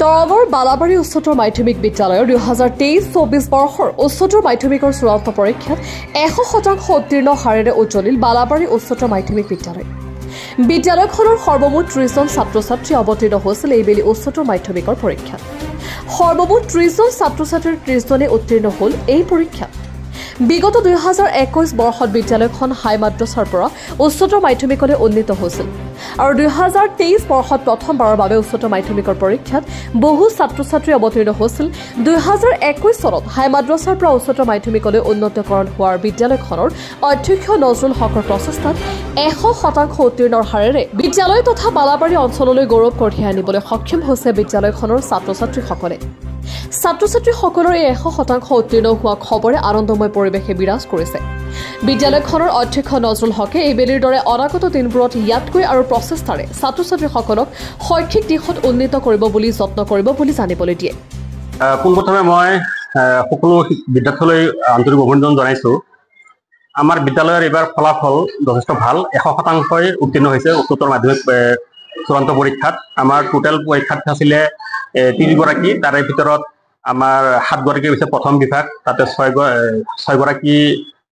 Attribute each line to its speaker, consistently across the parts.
Speaker 1: দৰঙৰ বালাবাৰী উচ্চতৰ মাধ্যমিক বিদ্যালয়ৰ 2023-24 বৰ্ষৰ উচ্চতৰ মাধ্যমিকৰ চূড়ান্ত পৰীক্ষাত 100% উত্তীৰ্ণ হাৰেৰে উজ্জ্বলিল বালাবাৰী উচ্চতৰ মাধ্যমিক বিদ্যালয়। বিদ্যালয়খনৰ সৰ্বমুঠ 30 জন ছাত্ৰ-ছাত্ৰী অৱতীৰ্ণ হৈছিল এইবেলি উচ্চতৰ মাধ্যমিকৰ পৰীক্ষাত। সৰ্বমুঠ 30 জন ছাত্ৰ-ছাত্ৰীৰ 30 জনে উত্তীৰ্ণ হ'ল এই পৰীক্ষাত। বিগত 2021 বৰ্ষত বিদ্যালয়খন হাই মাদ্ৰাছাৰ পৰা উচ্চতৰ মাধ্যমিকলৈ উন্নীত হৈছিল আৰু 2023 বৰ্ষত প্ৰথমবাৰৰ বাবে উচ্চতৰ মাধ্যমিকৰ পৰীক্ষাত বহু ছাত্ৰ-ছাত্ৰী অৱতীৰ্ণ হৈছিল। 2021 চনত হাই মাদ্ৰাছাৰ পৰা উচ্চতৰ মাধ্যমিকলৈ উন্নীতকৰণ হোৱাৰ বিদ্যালয়খনৰ অধ্যক্ষ নজৰুল হকৰ প্ৰচেষ্টাত 100% উত্তীৰ্ণৰ হাৰেৰে বিদ্যালয় তথা বালাবাৰী অঞ্চললৈ গৌৰৱ কঢ়িয়াই আনিবলৈ সক্ষম হৈছে বিদ্যালয়খনৰ ছাত্ৰ-ছাত্ৰীসকলে। ছাত্ৰ-ছাত্ৰীসকলৰ এই 100% উত্তীৰ্ণ হোৱা খবৰে আনন্দময় পৰিৱেশে বিৰাজ কৰিছে। বিদ্যালয়খনৰ অধ্যক্ষ নজৰুল হকে এইবেলিৰ দৰে অনাগত দিনবোৰত ইয়াতকৈ আৰু প্ৰচেষ্টাৰে ছাত্ৰ-ছাত্ৰীসকলক শৈক্ষিক দিশত উন্নীত কৰিব বুলি যত্ন কৰিব বুলি জানিবলৈ দিয়ে।
Speaker 2: পোনপ্ৰথমে মই সকলো বিদ্যাৰ্থীলৈ আন্তৰিক অভিনন্দন জনাইছোঁ। আমাৰ বিদ্যালয়ৰ এইবাৰ ফলাফল যথেষ্ট ভাল, 100%ই উত্তীৰ্ণ হৈছে উচ্চতৰ মাধ্যমিক চূড়ান্ত পৰীক্ষাত। আমাৰ টোটেল পৰীক্ষাৰ্থী আছিলে 30 গৰাকী, তাৰে ভিতৰত আমাৰ 7 গৰাকী হৈছে প্ৰথম বিভাগ, তাতে 6 গৰাকী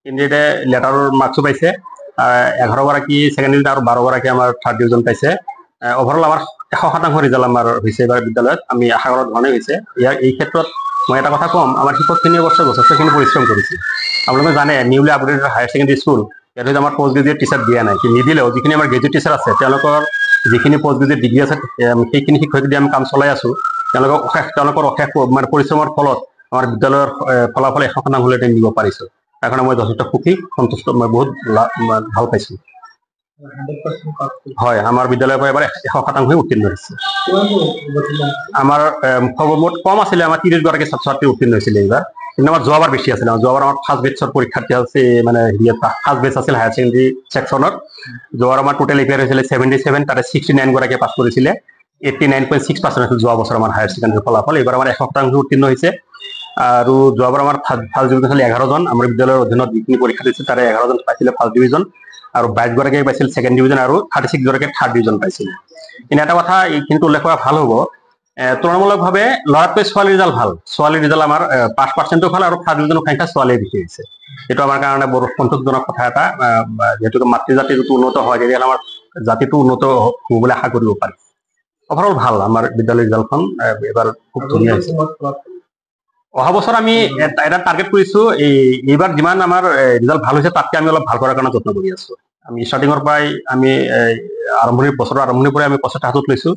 Speaker 2: কেণ্ডিডেটে লেটাৰৰ মাৰ্কছো পাইছে, 11 গৰাকী ছেকেণ্ড ডিভিজন আৰু 12 গৰাকী আমাৰ থাৰ্ড ডিভিজন পাইছে। অভাৰঅল আমাৰ 100% ৰিজাল্ট আমাৰ হৈছে এইবাৰ বিদ্যালয়ত, আমি আশা কৰাৰ ধৰণেই হৈছে। এই ক্ষেত্ৰত মই এটা কথা ক'ম, আমাৰ শিক্ষকখিনিয়ে অৱশ্যে যথেষ্টখিনি পৰিশ্ৰম কৰিছে। আপোনালোকে জানে newly upgraded higher secondary school, ইয়াত হয়তো আমাৰ পষ্ট গ্ৰেজুৱেট টিচাৰ দিয়া নাই, নিদিলেও যিখিনি আমাৰ গ্ৰেজুৱেট টিচাৰ আছে তেওঁলোকৰ যিখিনি পষ্ট গ্ৰেজুৱেট ডিগ্ৰী আছে সেইখিনি শিক্ষক দি আমি কাম চলাই আছোঁ। তেওঁলোকৰ অশেষ মানে পৰিশ্ৰমৰ ফলত আমাৰ বিদ্যালয়ৰ ফলাফল 100% হ'লে নিব পাৰিছোঁ। তাৰ কাৰণে মই যথেষ্ট সুখী, সন্তুষ্ট, মই বহুত ভাল পাইছোঁ। হয়, আমাৰ বিদ্যালয়ৰ পৰা এবাৰ 100% উত্তীৰ্ণ হৈছে। আমাৰ সৰ্বমুঠ কম আছিলে, আমাৰ 30 গৰাকী ছাত্ৰ-ছাত্ৰী উত্তীৰ্ণ হৈছিলে এইবাৰ, কিন্তু আমাৰ যোৱাবাৰ বেছি আছিলে। যোৱাবাৰ আমাৰ ফাৰ্ষ্ট বেটছৰ পৰীক্ষাৰ্থী আছে, মানে ফাৰ্ষ্ট বেটছ আছিল হায়াৰ ছেকেণ্ডেৰী ছেকশ্যনত। যোৱাবাৰ আমাৰ টোটেল এপিয়াৰ হৈছিলে 77, তাতে 69 গৰাকীয়ে পাছ কৰিছিলে, 89.6% আছিল যোৱা বছৰ আমাৰ হায়াৰ ছেকেণ্ডেৰী ফলাফল। এইবাৰ আমাৰ 100% উত্তীৰ্ণ হৈছে। আৰু যোৱাবাৰ আমাৰ ফাৰ্ষ্ট ডিভিজন আছিল 11 জন, আমাৰ বিদ্যালয়ৰ অধীনত যিখিনি পৰীক্ষা দিছিল তাৰে 11 জন পাইছিলে ফাৰ্ষ্ট ডিভিজন, আৰু 22 গৰাকীয়ে পাইছিল ছেকেণ্ড ডিভিজন, আৰু 36 গৰাকীয়ে থাৰ্ড ডিভিজন পাইছিলে। কিন্তু এটা কথা এইখিনিত উল্লেখ কৰা ভাল হ'ব, তুলনামূলকভাৱে ল'ৰাতকৈ ছোৱালীৰ ৰিজাল্ট ভাল। ছোৱালীৰ ৰিজাল্ট আমাৰ 5%ও ভাল, আৰু থাৰ্ড ডিভিজনৰ সংখ্যা ছোৱালীয়ে বেছি হৈছে। এইটো আমাৰ কাৰণে বৰ সন্তোষজনক কথা এটা। যিহেতু মাতৃজাতি যিটো উন্নত হয়, তেতিয়াহ'লে আমাৰ জাতিটো উন্নত হ'ব বুলি আশা কৰিব পাৰি। অভাৰঅল ভাল আমাৰ বিদ্যালয়ৰ ৰিজাল্টখন এবাৰ খুব ধুনীয়া হৈছে। অহা বছৰ আমি এটা টাৰ্গেট কৰিছোঁ, এইবাৰ যিমান আমাৰ ৰিজাল্ট ভাল হৈছে তাতকৈ আমি অলপ ভাল কৰাৰ কাৰণে যত্ন কৰি আছোঁ। আমি ষ্টাৰ্টিঙৰ পৰাই আমি বছৰৰ আৰম্ভণিৰ পৰাই আমি প্ৰচেষ্টা হাতত লৈছোঁ।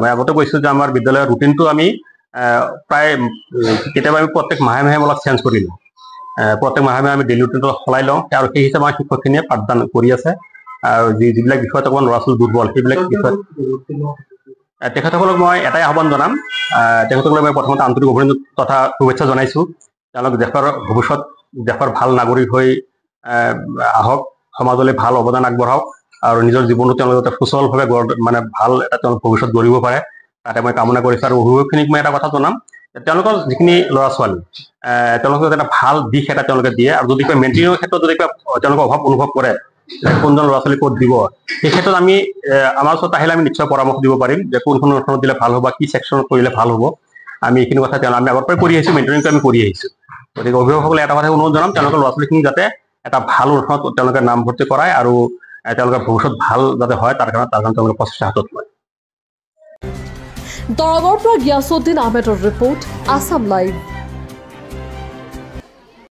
Speaker 2: মই আগতে কৈছোঁ যে আমাৰ বিদ্যালয়ৰ ৰুটিনটো আমি প্ৰায় কেতিয়াবা আমি প্ৰত্যেক মাহে মাহে অলপ চেঞ্জ কৰি লওঁ, প্ৰত্যেক মাহে মাহে আমি ডেইলি ৰুটিনটো সলাই লওঁ, আৰু সেই হিচাপে আমাৰ শিক্ষকখিনিয়ে পাঠদান কৰি আছে। আৰু যিবিলাক বিষয়ত অকণমান ল'ৰা ছোৱালী দুৰ্বল, সেইবিলাক বিষয়ত তেখেতসকলক মই এটাই আহ্বান জনাম, তেখেতসকলক মই প্ৰথমতে আন্তৰিক অভিনন্দন তথা শুভেচ্ছা জনাইছোঁ। তেওঁলোক দেশৰ ভৱিষ্যত, দেশৰ ভাল নাগৰিক হৈ আহক, সমাজলৈ ভাল অৱদান আগবঢ়াওক, আৰু নিজৰ জীৱনটো তেওঁলোকে যাতে সুচলভাৱে মানে ভাল এটা তেওঁলোক ভৱিষ্যত গঢ়িব পাৰে, তাতে মই কামনা কৰিছোঁ। আৰু অভিভাৱকখিনিক মই এটা কথা জনাম, তেওঁলোকৰ যিখিনি ল'ৰা ছোৱালী তেওঁলোকক এটা ভাল দিশ এটা তেওঁলোকে দিয়ে, আৰু যদি কিবা মেইনটেইনৰ ক্ষেত্ৰত যদি কিবা তেওঁলোকে অভাৱ অনুভৱ কৰে, কোনজন ল'ৰা ছোৱালী ক'ত দিব, সেই ক্ষেত্ৰত আমি আমাৰ ওচৰত আহিলে আমি নিশ্চয় পৰামৰ্শ দিব পাৰিম যে কোনখন অনুষ্ঠানত দিলে ভাল হ'ব, কি ছেকশ্যনত কৰিলে ভাল হ'ব। আমি এইখিনি কথা আমি আগৰ পৰাই কৰি আহিছোঁ, মেইনটেইনিংটো আমি কৰি আহিছোঁ। গতিকে অভিভাৱকসকলে এটা কথা অনুৰোধ জনাম, তেওঁলোকৰ ল'ৰা ছোৱালীখিনি যাতে এটা ভাল অনুষ্ঠানত তেওঁলোকে নামভৰ্তি কৰায়, আৰু তেওঁলোকৰ ভৱিষ্যত ভাল যাতে হয় তাৰ কাৰণে তেওঁলোকে প্ৰচেষ্টা হাতত লয়।
Speaker 1: দৰঙৰ পৰা গিয়াছুদ্দিন আহমেদৰ ৰিপৰ্ট, আছাম লাইভ।